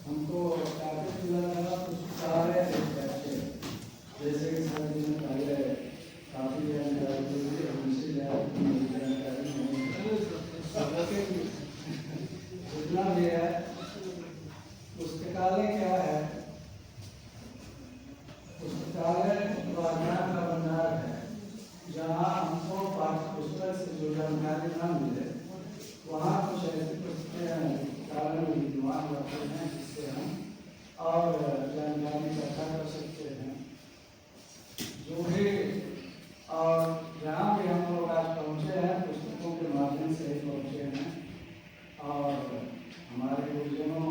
हमको काफी लगा सारे जैसे कि सारे दिन पहले काफी जानकारी हमसे जानकारी जितना भी है पुस्तकालय क्या है, पुस्तकालय ज्ञान का भंडार है, जहाँ हमको पाठ्य पुस्तक से जो जानकारी ना मिले वहाँ कुछ ऐसे कारण विद्वान रखते हैं जिससे हम और जानकारी इकट्ठा कर सकते हैं। जो भी और जहाँ भी हम लोग आज पहुँचे हैं पुस्तकों के माध्यम से ही पहुँचे हैं और हमारे गुरुजनों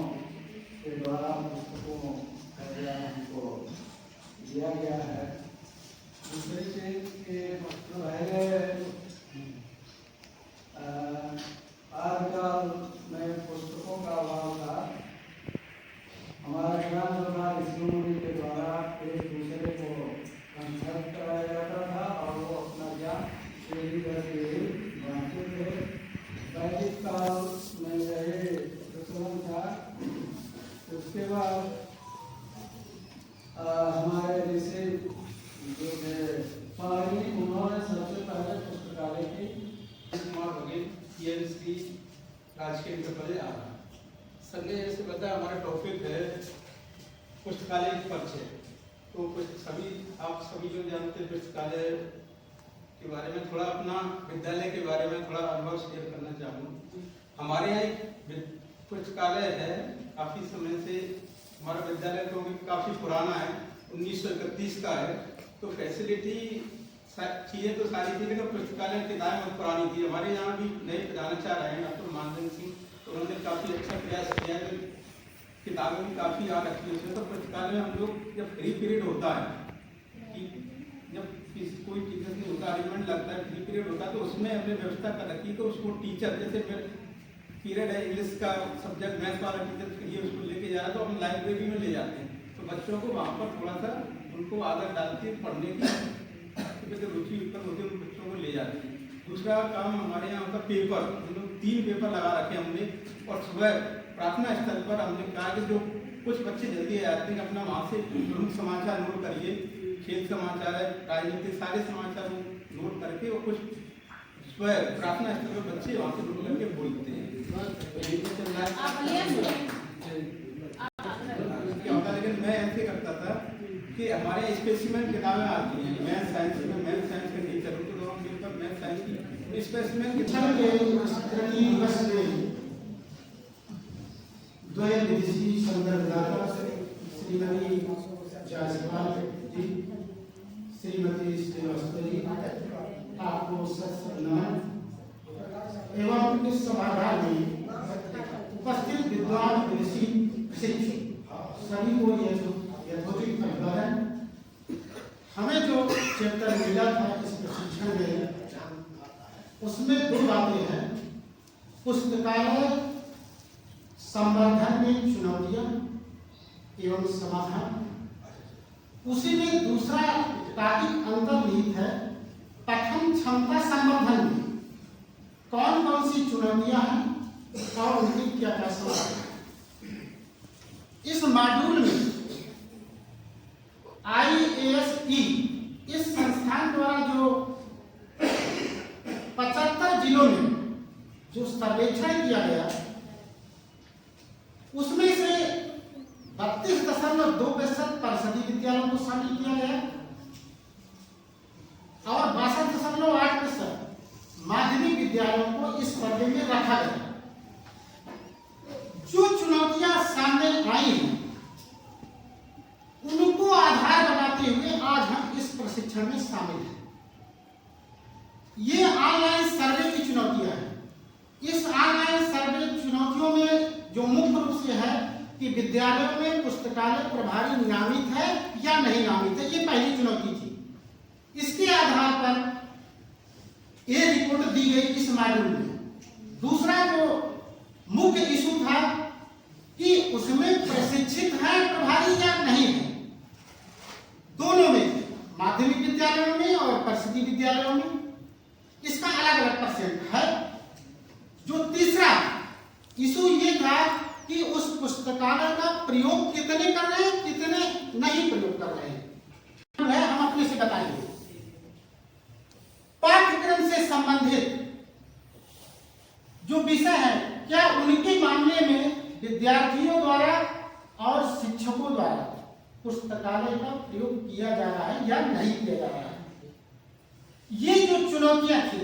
के द्वारा पुस्तकों का ज्ञान हमको दिया गया है। दूसरी चीज के मतलब है आजकल में पुस्तकों का अभाव था। हमारा ज्ञान जो था ऋषि के द्वारा एक दूसरे को कंसल्ट कराया जाता था और वो अपना ज्ञान पीढ़ी दर पीढ़ी बांटते थे। वैदिक काल में यही प्रचलन था। उसके बाद हमारे ऋषि जो थे पाणिनि, उन्होंने सबसे पहले पुस्तकालय की राजकीय विद्यालय आ रहा है। संजय जैसे बताया हमारा टॉपिक है पुस्तकालय परिचय। तो आप सभी लोग जानते हैं पुस्तकालय के बारे में थोड़ा अपना विद्यालय के बारे में थोड़ा अनुभव शेयर करना चाहूँगा। हमारे यहाँ एक पुस्तकालय है, काफी समय से हमारा विद्यालय तो काफी पुराना है, 1931 का है। तो फैसिलिटी चीजें तो सारी थी, लेकिन पुस्तकालय किताबें बहुत पुरानी थी। हमारे यहाँ भी नए प्रधानाचार्य रहे हैं डॉक्टर मानधन सिंह, तो उन्होंने काफी अच्छा प्रयास किया है, किताबें भी काफी याद रखी होती है। तो पुस्तकालय में हम लोग जब फ्री पीरियड होता है कि जब कोई टीचर नहीं होता, अरेंजमेंट लगता है, फ्री पीरियड होता है, तो उसमें हमने व्यवस्था कर रखी कि उसको टीचर जैसे पीरियड है इंग्लिश का सब्जेक्ट मैथ्स वाला टीचर चाहिए उसको लेके जाना तो हम लाइब्रेरी में ले जाते हैं, तो बच्चों को वहाँ पर थोड़ा सा उनको आदत डालती है पढ़ने की, तो रुचि उत्पन्न होती है, उन बच्चों को ले जाते हैं। दूसरा काम हमारे यहाँ होता पेपर, हम लोग 3 पेपर लगा रखे हमने, और सुबह प्रार्थना स्थल पर हमने कहा कि जो कुछ बच्चे जल्दी आ जाते हैं अपना वहाँ से प्रमुख समाचार नोट करिए, खेल समाचार है, राजनीतिक सारे समाचार नोट करके, और कुछ सुबह प्रार्थना स्थल पर बच्चे वहाँ से नोट करके बोलते हैं। क्या होता, लेकिन मैं ऐसे करता था कि हमारे स्पेसिमेन किताबें आती हैं, मैथ साइंस में, मैथ साइंस के टीचर हूँ तो हम मिलकर मैथ साइंस की स्पेसिमेन शिक्षण के तृतीय वर्ष में द्वय विदेशी संदर्भदाता श्रीमती जायसवाल जी, श्रीमती श्रीवास्तव जी, आपको सत्सनमन एवं इस समारोह में उपस्थित विद्वान विदेशी शिक्षक सभी को यथोचित अभिवादन। हमें जो चैप्टर मिला था इस प्रशिक्षण में, उसमें 2 बातें हैं, पुस्तकालय संवर्धन में चुनौतियां एवं समाधान। उसी में दूसरा टॉपिक अंतर्निहित है, पठन क्षमता संवर्धन में कौन कौन सी चुनौतियां हैं और उनकी क्या क्या समाधान। इस मॉड्यूल में IASE इस संस्थान द्वारा जो 75 जिलों में जो सर्वेक्षण किया गया, उसमें से 32.2% परिषदीय विद्यालयों को शामिल किया गया और 62.8% माध्यमिक विद्यालयों को इस पर्दे में रखा गया। जो चुनौतियां सामने आई हैं उनको आधार बनाते हुए आज हम इस प्रशिक्षण में शामिल हैं। ये ऑनलाइन सर्वे की चुनौतियां हैं। इस ऑनलाइन सर्वे चुनौतियों में जो मुख्य रूप से है कि विद्यालयों में पुस्तकालय प्रभारी नामित है या नहीं नामित है, ये पहली चुनौती थी। इसके आधार पर ये रिपोर्ट दी गई इस मॉड्यूल में। दूसरा जो मुख्य इशू था कि उसमें प्रशिक्षित है प्रभारी या नहीं है, दोनों में, माध्यमिक विद्यालयों में और परिषदीय विद्यालयों में इसका अलग अलग परसेंट है। जो तीसरा इशू ये था कि उस पुस्तकालय का प्रयोग कितने कर रहे हैं, कितने नहीं प्रयोग कर रहे हैं, हम अपने से बताएंगे। पाठ्यक्रम से संबंधित जो विषय है, क्या उनके मामले में विद्यार्थियों द्वारा और शिक्षकों द्वारा पुस्तकालय का प्रयोग किया जा रहा है या नहीं किया जा रहा है। ये जो चुनौतियां थी,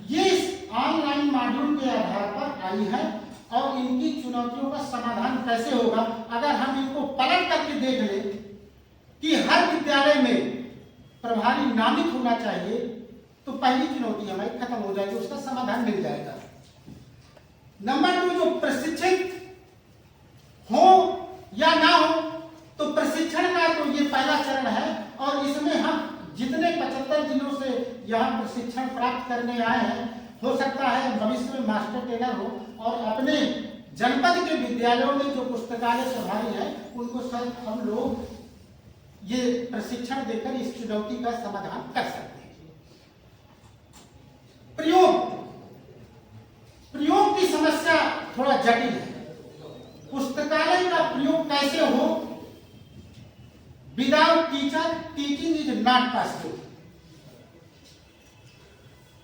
ये इस ऑनलाइन मॉड्यूल के आधार पर आई है और इनकी चुनौतियों का समाधान कैसे होगा। अगर हम इनको पलट करके देख ले कि हर विद्यालय में प्रभारी नामित होना चाहिए, तो पहली चुनौती हमारी खत्म हो जाएगी, उसका समाधान मिल जाएगा। नंबर 2, जो प्रशिक्षित हो या ना हो, तो प्रशिक्षण का तो ये पहला चरण है और इसमें हम जितने 75 जिलों से यहाँ प्रशिक्षण प्राप्त करने आए हैं, हो सकता है भविष्य में मास्टर ट्रेनर हो और अपने जनपद के विद्यालयों में जो पुस्तकालय प्रभारी है उनको सब हम लोग ये प्रशिक्षण देकर इस चुनौती का समाधान कर सकते हैं। प्रयोग की समस्या थोड़ा जटिल है। पुस्तकालय का प्रयोग कैसे हो, without teacher teaching is not possible.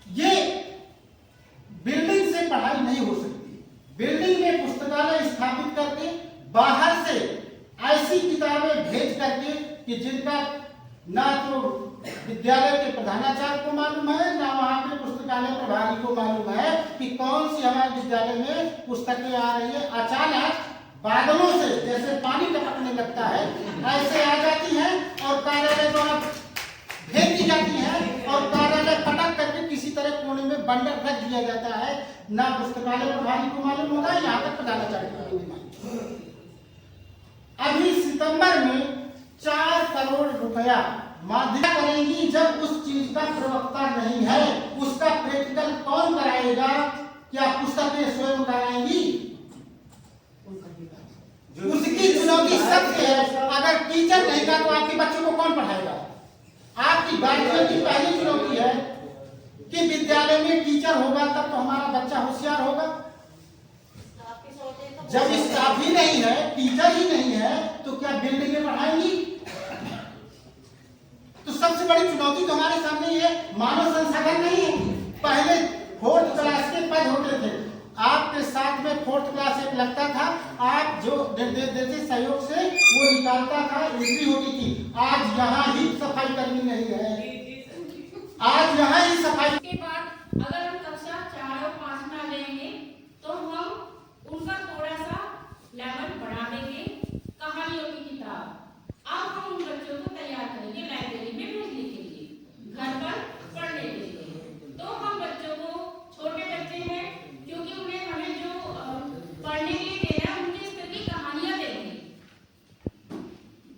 ये बिल्डिंग से पढ़ाई नहीं हो सकती। बिल्डिंग में पुस्तकालय स्थापित करके बाहर से ऐसी किताबें भेज करके कि जिनका ना तो विद्यालय के प्रधानाचार्य को मालूम है, ना वहां पे पुस्तकालय प्रभारी को मालूम है कि कौन सी हमारे विद्यालय में पुस्तकें आ रही है। अचानक बादलों से जैसे पानी टपकने लगता है, ऐसे आ जाती है और कार्यालय द्वारा भेज दी जाती है और कार्यालय पटक करके किसी तरह कोने में बंडल रख दिया जाता है। ना पुस्तकालय प्रभारी को मालूम होता है, यहाँ तक प्रधानाचार्य को नहीं मालूम। अभी सितंबर में 4 करोड़ रुपया माध्यम करेंगी। जब उस चीज का प्रवक्ता नहीं है, उसका प्रैक्टिकल कौन कराएगा, क्या पुस्तकें स्वयं उठाएंगी? उसकी चुनौती सबसे है। अगर टीचर नहीं का तो आपके बच्चों को कौन पढ़ाएगा? आपकी गार्जियन की पहली चुनौती है कि विद्यालय में टीचर होगा तब तो हमारा बच्चा होशियार होगा। जब स्टाफ ही नहीं है, टीचर ही नहीं है, तो क्या बिल्डिंगें बढ़ाएंगी? तो सबसे बड़ी चुनौती तो हमारे सामने ये मानव संसाधन नहीं है। पहले 4th क्लास के पद होते थे, आपके साथ में 4th क्लास एक लगता था, आप जो निर्देश देते सहयोग से वो निकालता था, एंट्री होती थी। आज यहाँ ही सफाई कर्मी नहीं है, आज यहाँ ही सफाई। के बाद अगर हम कक्षा 4 और 5 में आ जाएंगे तो हम उनका थोड़ा सा लेवल बढ़ा देंगे। कहानियों की किताब अब हम उन बच्चों को तैयार करेंगे लाइब्रेरी में भेजने के लिए, घर पर पढ़ने के लिए। तो हम बच्चों को, छोटे बच्चे हैं क्योंकि उन्हें हमें जो पढ़ने के लिए दे रहा है उनके स्तर की कहानियां देंगे।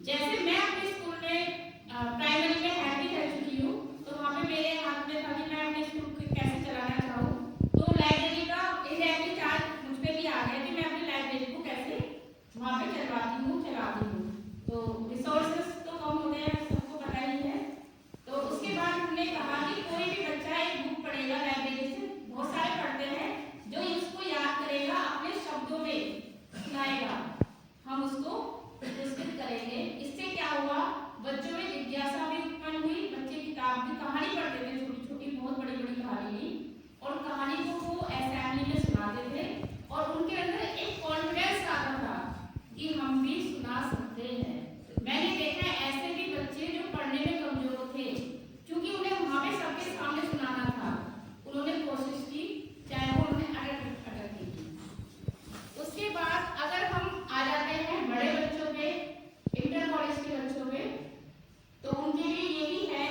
जैसे मैं अपने स्कूल में प्राइमरी में हेड भी रह चुकी हूँ, तो वहाँ पे मेरे हाथ में था कि मैं अपने स्कूल को कैसे चलाना चाहूँ। तो लाइब्रेरी का एग्जैक्टली चार्ज मुझ पे भी आ गया कि मैं अपनी लाइब्रेरी को कैसे वहाँ पे चलाती हूँ। तो रिसोर्सेस तो कम होते हैं, सबको पता ही है। तो उसके बाद हमने कहा कि कोई भी बच्चा एक बुक पढ़ेगा लाइब्रेरी से, बहुत सारे पढ़ते हैं, जो इसको याद करेगा अपने शब्दों में सुनाएगा, हम उसको पुरस्कृत करेंगे। इससे क्या हुआ, बच्चों में जिज्ञासा भी उत्पन्न हुई। बच्चे किताब भी, कहानी पढ़ते थे, छोटी छोटी बहुत बड़ी बड़ी कहानी नहीं, और कहानी को वो असेंबली में सुनाते थे और उनके अंदर एक कॉन्फिडेंस आता था कि हम भी सुना सकते हैं। मैंने देखा ऐसे भी बच्चे जो पढ़ने में कमजोर थे, क्योंकि उन्हें वहाँ पे सबके सामने सुनाना था, उन्होंने कोशिश की, चाहे वो उन्होंने अटक की। उसके बाद अगर हम आ जाते हैं बड़े बच्चों पे, इंटर कॉलेज के बच्चों पे, तो उनके लिए यही है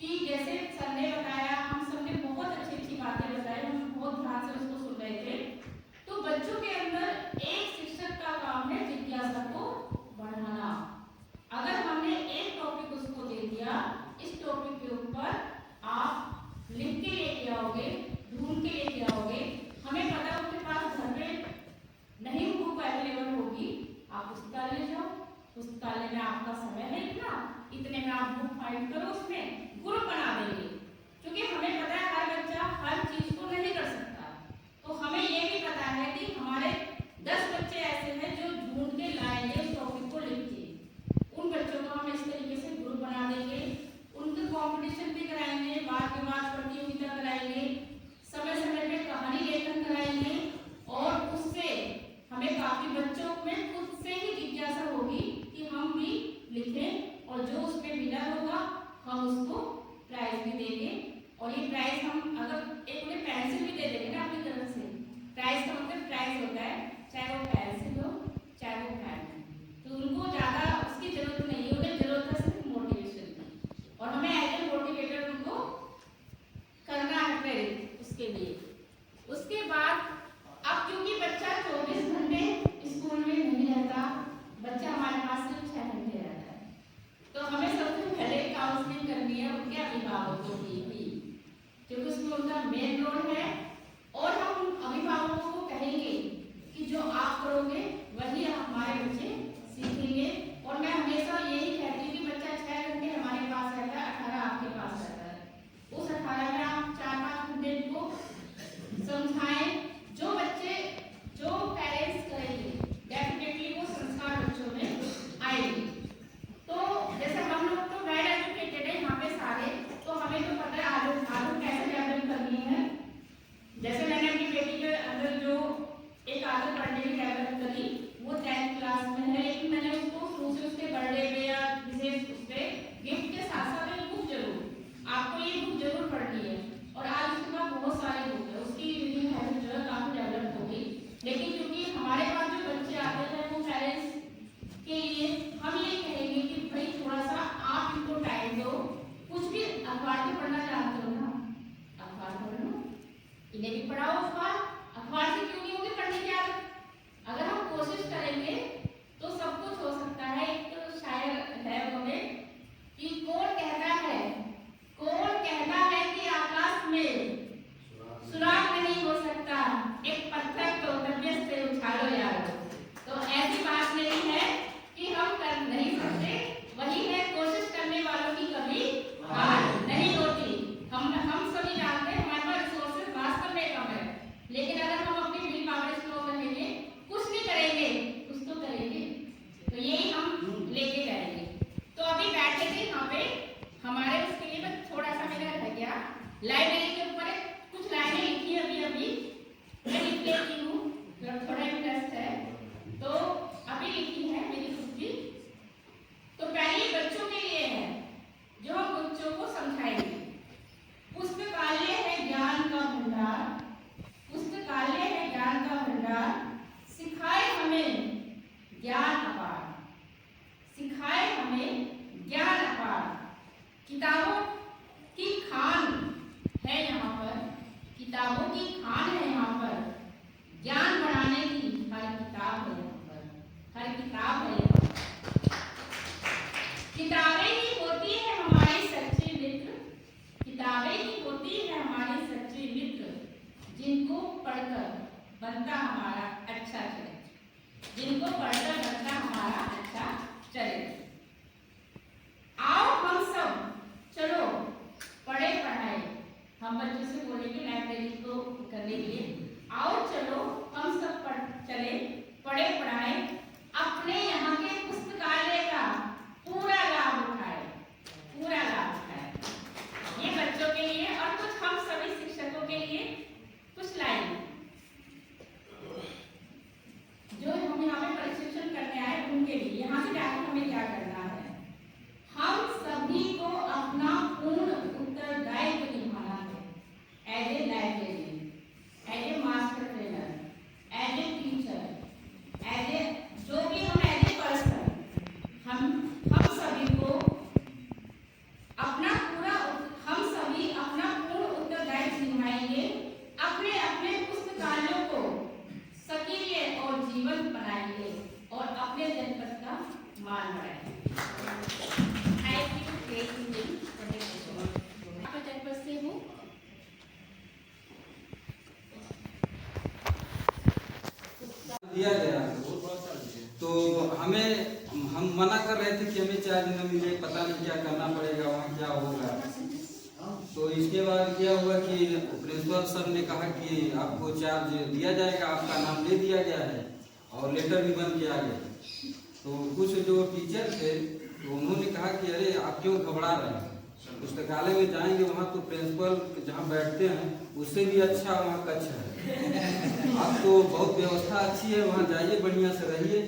कि जैसे सर ने बताया, हम सबने बहुत अच्छी अच्छी बातें बताई, हम बहुत ध्यान से उसको सुन रहे थे। तो बच्चों के अंदर एक शिक्षक का काम है जिज्ञासा को बढ़ाना। अगर हमने एक टॉपिक उसको दे दिया, इस टॉपिक के ऊपर आप लिख के लेके आओगे, ढूंढ के लेके आओगे, हमें पता है उसके पास घर में नहीं बुक अवेलेबल होगी, आप पुस्तकालय जाओ, पुस्तकालय में आपका समय है इतने में आप बुक फाइंड करो, उसमें ग्रुप बना देंगे। क्योंकि हमें पता है हर बच्चा हर चीज को नहीं कर सकता, तो हमें ये भी पता है कि हमारे 10 बच्चे ऐसे हैं जो ढूंढ के लाएंगे उस टॉपिक को लिख के। उन बच्चों को हम इस तरीके से ग्रुप बना देंगे, उनके कंपटीशन भी कराएंगे, वाद विवाद प्रतियोगिता कराएंगे, समय समय पे कहानी लेखन कराएंगे, और उससे हमें काफी बच्चों में खुद से ही जिज्ञासा होगी कि हम भी लिखें, और जो उसमें विनर होगा हम उसको प्राइज भी देंगे। और ये प्राइज हम अगर एक उन्हें पेंसिल भी दे देंगे ना अपनी तरफ से, प्राइज का मतलब प्राइज होता है, चाहे वो पेंसिल हो चाहे वो पेन हो, तो उनको ज्यादा उसकी जरूरत नहीं है, उन्हें जरूरत है सिर्फ मोटिवेशन की, और हमें एज ए मोटिवेटर उनको करना है प्रेरित उसके लिए। उसके बाद अब क्योंकि बच्चा 24 घंटे स्कूल में नहीं रहता, बच्चा हमारे पास सिर्फ 6 घंटे रहता है, तो हमें सबसे पहले काउंसलिंग करनी है उनके अभिभावकों की भी, क्योंकि उसमें उनका मेन रोल है। और हम अभिभावकों को कहेंगे कि जो आप करोगे वही हमारे बच्चे सीखेंगे। और मैं हमेशा यही कहती हूँ कि बच्चा 6 घंटे हमारे पास रहता है, 18 आपके पास रहता है, उस 18 में आप 4-5 घंटे को समझाएं। जो बच्चे, जो पेरेंट्स करेंगे डेफिनेटली वो संस्कार बच्चों में आएंगे। तो जैसे हम लोग तो वेल एजुकेटेड है यहाँ पे सारे, तो हमें तो पता है आदत कैसे डेवलप करनी है। जैसे मैंने अपनी बेटी के अंदर जो एक आदत पढ़ने की डेवलप करी, वो 10th क्लास में है, लेकिन मैंने उसको शुरू से उसके बर्थडे पे या विशेष उस पे गिफ्ट के साथ साथ एक बुक जरूर, आपको ये बुक जरूर पढ़नी है। और आज उसके पास बहुत सारी बुक है, उसकी रीडिंग हैबिट जो है काफी डेवलप हो गई। लेकिन क्योंकि हमारे पास जो बच्चे आते हैं वो पेरेंट्स के लिए हम ये कहेंगे कि भाई थोड़ा सा आप इनको टाइम दो, कुछ भी अखबार तो पढ़ना जानते हो ना, अखबार पढ़ लो, इन्हें भी पढ़ाओ अखबार। अखबार से क्यों नहीं होगी पढ़ने की आदत? अगर हम कोशिश करेंगे तो सब कुछ हो सकता है। एक तो शायर है उन्होंने कि कौन कहता है कि आकाश में सुराग नहीं हो सकता, जिनको पढ़कर बच्चा हमारा अच्छा चले। आओ हम सब चलो पढ़े पढ़ाए, हम बच्चों से बोलेंगे लाइब्रेरी को करने के लिए, आओ चलो हम सब चले पढ़े पढ़ाए, अपने यहाँ के पुस्तकालय का पूरा लाभ उठाए, पूरा लाभ उठाए। ये बच्चों के लिए और कुछ हम सभी शिक्षकों के लिए कुछ लाइन जो हम यहाँ पे प्रशिक्षण करने आए उनके लिए, यहाँ से जाकर हमें क्या करना है, हम सभी को अपना पूर्ण उत्तरदायित्व निभाना है as a librarian, as a master trainer, as a teacher, as a जो भी हम एज ए पर्सन, हम सभी को अपना पूर्ण उत्तरदायित्व निभाएंगे, अपने अपने पुस्तकालयों को सक्रिय और जीवंत बनाएंगे और अपने जनपद का मान बढ़ाएंगे। जनपद से हूँ। दिया गया तो हम मना कर रहे थे कि हमें चार्ज न मिले, पता नहीं क्या करना पड़ेगा, वहाँ क्या होगा। तो इसके बाद क्या हुआ कि प्रिंसिपल सर ने कहा कि आपको चार्ज दिया जाएगा, आपका नाम ले दिया गया है और लेटर भी बन के आ गया। तो कुछ जो टीचर थे तो उन्होंने कहा कि अरे आप क्यों घबरा रहे हैं, पुस्तकालय में जाएंगे वहाँ तो प्रिंसिपल जहाँ बैठते हैं उससे भी अच्छा वहाँ कक्ष है, आप तो बहुत व्यवस्था अच्छी है, वहाँ जाइए बढ़िया से रहिए,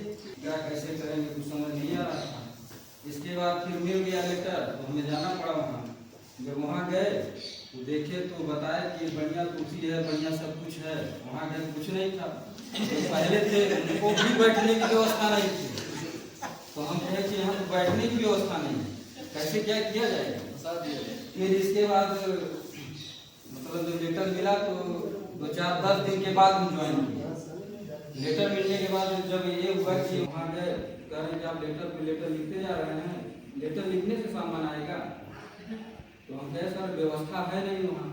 क्या कैसे करेंगे कुछ समझ नहीं आ रहा था। इसके बाद फिर मिल गया लेटर तो हमें जाना पड़ा वहाँ। जब वहाँ गए तो देखे तो बताया कि बढ़िया कुर्सी है, बढ़िया सब कुछ है, वहाँ गए कुछ नहीं था। तो पहले थे उनको भी बैठने की व्यवस्था नहीं थी, तो हम कहे कि यहाँ तो बैठने की व्यवस्था नहीं है, कैसे क्या किया जाएगा। फिर इसके बाद मतलब जब लेटर मिला तो 2-4-10 दिन के बाद हम ज्वाइन किए। लेटर मिलने के बाद जब ये हुआ कि वहाँ गए, कह रहे हैं कि आप लेटर पे लेटर लिखते जा रहे हैं, लेटर लिखने से सामान आएगा। तो हम कहे सर व्यवस्था है नहीं वहाँ।